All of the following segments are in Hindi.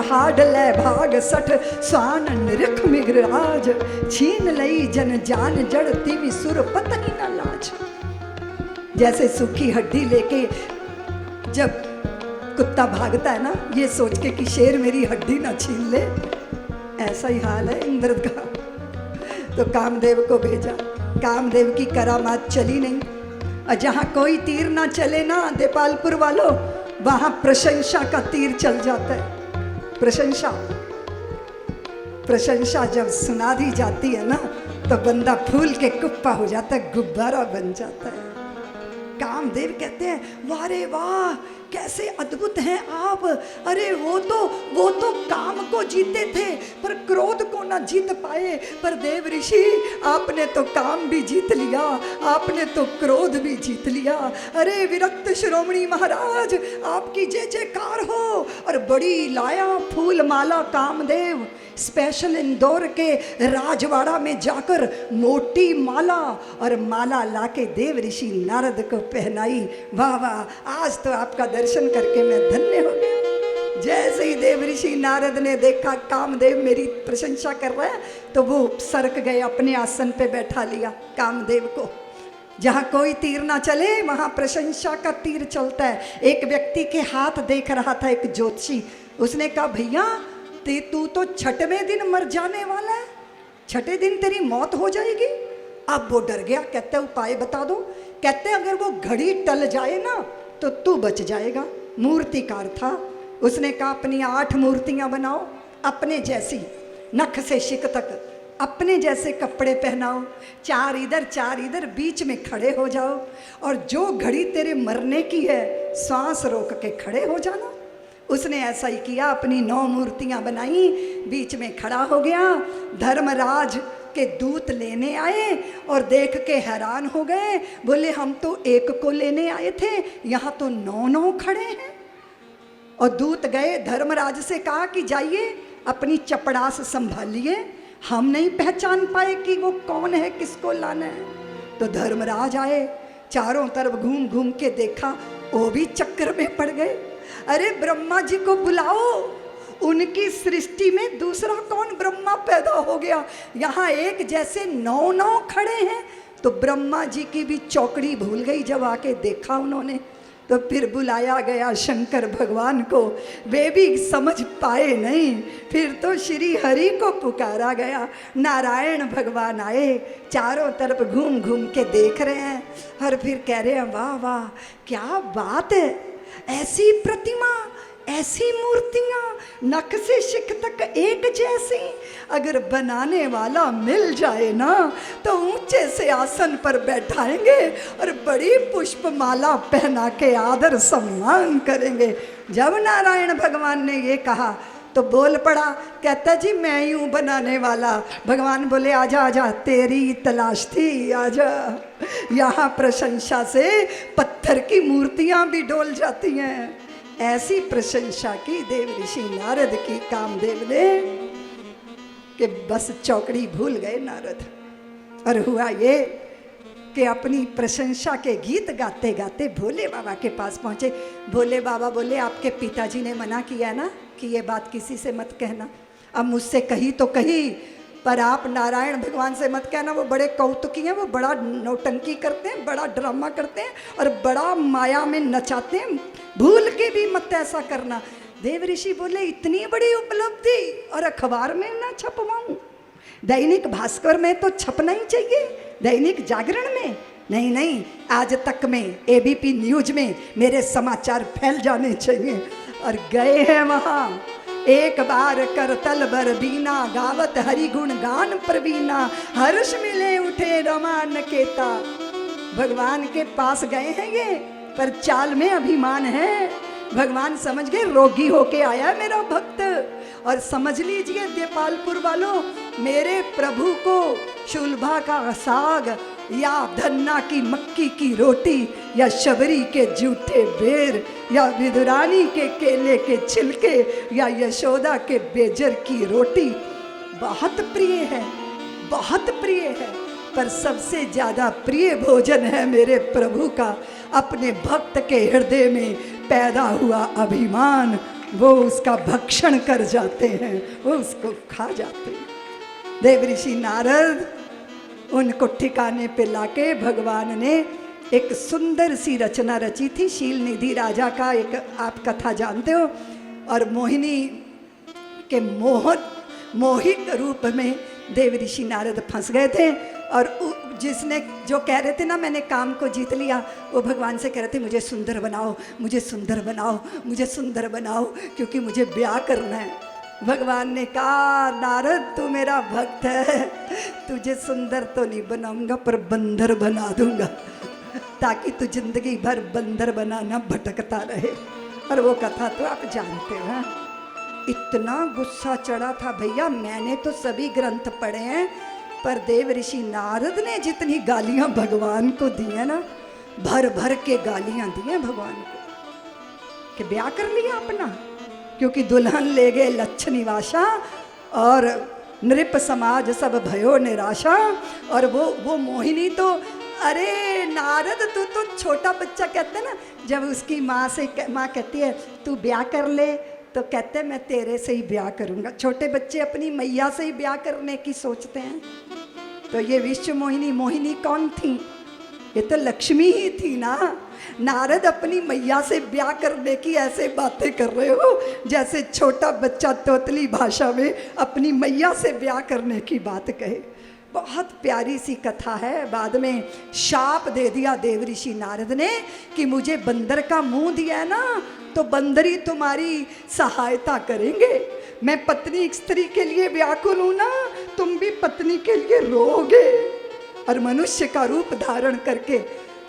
हाड ले भाग सठ स्वान निरख मिगराज छीन लई जन जान जड़ तिवि सुर पत ही न लाज। जैसे सूखी हड्डी लेके जब कुत्ता भागता है ना, ये सोच के कि शेर मेरी हड्डी ना छीन ले, ऐसा ही हाल है इंद्र का। तो कामदेव को भेजा, कामदेव की करामात चली नहीं। और जहाँ कोई तीर ना चले ना देपालपुर वालों, वहाँ प्रशंसा का तीर चल जाता है। प्रशंसा, प्रशंसा जब सुना दी जाती है ना, तो बंदा फूल के कुप्पा हो जाता है, गुब्बारा बन जाता है। कामदेव कहते हैं वाह रे वाह, कैसे अद्भुत हैं आप। अरे वो तो काम को जीते थे पर क्रोध को ना जीत पाए, पर देव ऋषि आपने तो काम भी जीत लिया, आपने तो क्रोध भी जीत लिया। अरे विरक्त शिरोमणि महाराज, आपकी जय जयकार हो। और बड़ी लाया फूल माला कामदेव स्पेशल इंदौर के राजवाड़ा में जाकर मोटी माला और माला लाके देव ऋषि नारद को पहनाई। वाह वाह, आज तो आपका दर्शन करके मैं धन्य हो गया। जैसे ही देव ऋषि नारद ने देखा कामदेव मेरी प्रशंसा कर रहा है, तो वो सरक गए, अपने आसन पे बैठा लिया कामदेव को। जहाँ कोई तीर ना चले वहाँ प्रशंसा का तीर चलता है। एक व्यक्ति के हाथ देख रहा था एक ज्योतिषी, उसने कहा भैया तू तो छठवें दिन मर जाने वाला है, छठे दिन तेरी मौत हो जाएगी। अब वो डर गया, कहते उपाय बता दो। कहते अगर वो घड़ी टल जाए ना तो तू बच जाएगा। मूर्तिकार था, उसने कहा अपनी 8 मूर्तियां बनाओ, अपने जैसी, नख से शिक तक अपने जैसे कपड़े पहनाओ, 4 इधर 4 इधर, बीच में खड़े हो जाओ, और जो घड़ी तेरे मरने की है सांस रोक के खड़े हो जाना। उसने ऐसा ही किया, अपनी 9 मूर्तियां बनाई, बीच में खड़ा हो गया। धर्मराज के दूत लेने आए और देख के हैरान हो गए, बोले हम तो एक को लेने आए थे, यहाँ तो 9 खड़े हैं। और दूत गए, धर्मराज से कहा कि जाइए अपनी चपड़ास संभालिए, हम नहीं पहचान पाए कि वो कौन है, किसको लाना है। तो धर्मराज आए, चारों तरफ घूम घूम के देखा, वो भी चक्कर में पड़ गए। अरे ब्रह्मा जी को बुलाओ, उनकी सृष्टि में दूसरा कौन ब्रह्मा पैदा हो गया, यहाँ एक जैसे 9 खड़े हैं। तो ब्रह्मा जी की भी चौकड़ी भूल गई जब आके देखा उन्होंने। तो फिर बुलाया गया शंकर भगवान को, वे भी समझ पाए नहीं। फिर तो श्री हरि को पुकारा गया, नारायण भगवान आए, चारों तरफ घूम घूम के देख रहे हैं और फिर कह रहे हैं वाह वाह क्या बात है, ऐसी प्रतिमा, ऐसी मूर्तियां, नख से शिख तक एक जैसी। अगर बनाने वाला मिल जाए ना तो ऊंचे से आसन पर बैठाएंगे और बड़ी पुष्प माला पहना के आदर सम्मान करेंगे। जब नारायण भगवान ने ये कहा तो बोल पड़ा, कहता जी मैं ही हूँ बनाने वाला। भगवान बोले आजा आजा, तेरी तलाश थी, आजा। यहाँ प्रशंसा से पत्थर की मूर्तियाँ भी डोल जाती हैं। ऐसी प्रशंसा की देव ऋषि नारद की कामदेव ने कि बस चौकड़ी भूल गए नारद। और हुआ ये कि अपनी प्रशंसा के गीत गाते गाते भोले बाबा के पास पहुँचे। भोले बाबा बोले आपके पिताजी ने मना किया ना कि ये बात किसी से मत कहना। अब मुझसे कही तो कही, पर आप नारायण भगवान से मत कहना, वो बड़े कौतुकी हैं, वो बड़ा नौटंकी करते हैं, बड़ा ड्रामा करते हैं और बड़ा माया में नचाते हैं, भूल के भी मत ऐसा करना। देव ऋषि बोले इतनी बड़ी उपलब्धि और अखबार में ना छपवाऊं, दैनिक भास्कर में तो छपना ही चाहिए, दैनिक जागरण में नहीं, नहीं, आज तक में एबीपी न्यूज में मेरे समाचार फैल जाने चाहिए। और गए हैं वहाँ, एक बार करतल बर बीना, गावत हरि गुण गान प्रवीणा, हर्ष मिले उठे रमा नकेता। भगवान के पास गए हैं ये, पर चाल में अभिमान है। भगवान समझ गए रोगी होके आया मेरा भक्त। और समझ लीजिए देपालपुर वालों, मेरे प्रभु को शुलभा का साग या धन्ना की मक्की की रोटी या शबरी के जूठे बेर या विदुरानी के केले के छिलके या यशोदा के बेजर की रोटी बहुत प्रिय है, बहुत प्रिय है। पर सबसे ज़्यादा प्रिय भोजन है मेरे प्रभु का अपने भक्त के हृदय में पैदा हुआ अभिमान वो उसका भक्षण कर जाते हैं, वो उसको खा जाते हैं। देव ऋषि नारद उनको ठिकाने पे लाके भगवान ने एक सुंदर सी रचना रची थी। शील निधि राजा का एक आप कथा जानते हो, और मोहिनी के मोहित रूप में देव ऋषि नारद फंस गए थे। और जिसने जो कह रहे थे ना मैंने काम को जीत लिया, वो भगवान से कह रहे थे मुझे सुंदर बनाओ, मुझे सुंदर बनाओ, मुझे सुंदर बनाओ, क्योंकि मुझे ब्याह करना है। भगवान ने कहा नारद तू मेरा भक्त है, तुझे सुंदर तो नहीं बनाऊंगा पर बंदर बना दूंगा, ताकि तू जिंदगी भर बंदर बनाना भटकता रहे। और वो कथा तो आप जानते हो। इतना गुस्सा चढ़ा था भैया, मैंने तो सभी ग्रंथ पढ़े हैं, पर देव ऋषि नारद ने जितनी गालियां भगवान को दी है ना, भर भर के गालियां दी हैं भगवान को कि ब्याह कर लिया अपना, क्योंकि दुल्हन ले गए लच्छ निवासा और नृप समाज सब भयो निराशा। और वो मोहिनी तो, अरे नारद तू तो छोटा बच्चा, कहते ना जब उसकी माँ कहती है तू ब्याह कर ले, तो कहते मैं तेरे से ही ब्याह करूँगा। छोटे बच्चे अपनी मैया से ही ब्याह करने की सोचते हैं। तो ये विश्व मोहिनी कौन थी? ये तो लक्ष्मी ही थी ना। नारद अपनी मैया से ब्याह करने की ऐसे बातें कर रहे हो जैसे छोटा बच्चा तोतली भाषा में अपनी मैया से ब्याह करने की बात कहे। बहुत प्यारी सी कथा है। बाद में शाप दे दिया देव ऋषि नारद ने कि मुझे बंदर का मुंह दिया है ना, तो बंदर ही तुम्हारी सहायता करेंगे। मैं पत्नी स्त्री के लिए व्याकुल हूं ना, तुम भी पत्नी के लिए रोओगे। और मनुष्य का रूप धारण करके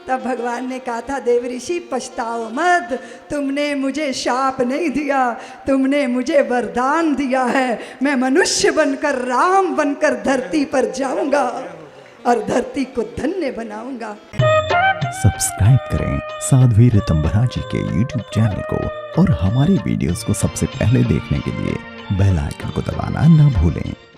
तब भगवान ने कहा था देव ऋषि पछताओ मत, तुमने मुझे शाप नहीं दिया, तुमने मुझे वरदान दिया है। मैं मनुष्य बनकर राम बनकर धरती पर जाऊंगा और धरती को धन्य बनाऊंगा। सब्सक्राइब करें साध्वी ऋतंभरा जी के YouTube चैनल को और हमारी वीडियोस को सबसे पहले देखने के लिए बेल आइकन को दबाना ना भूलें।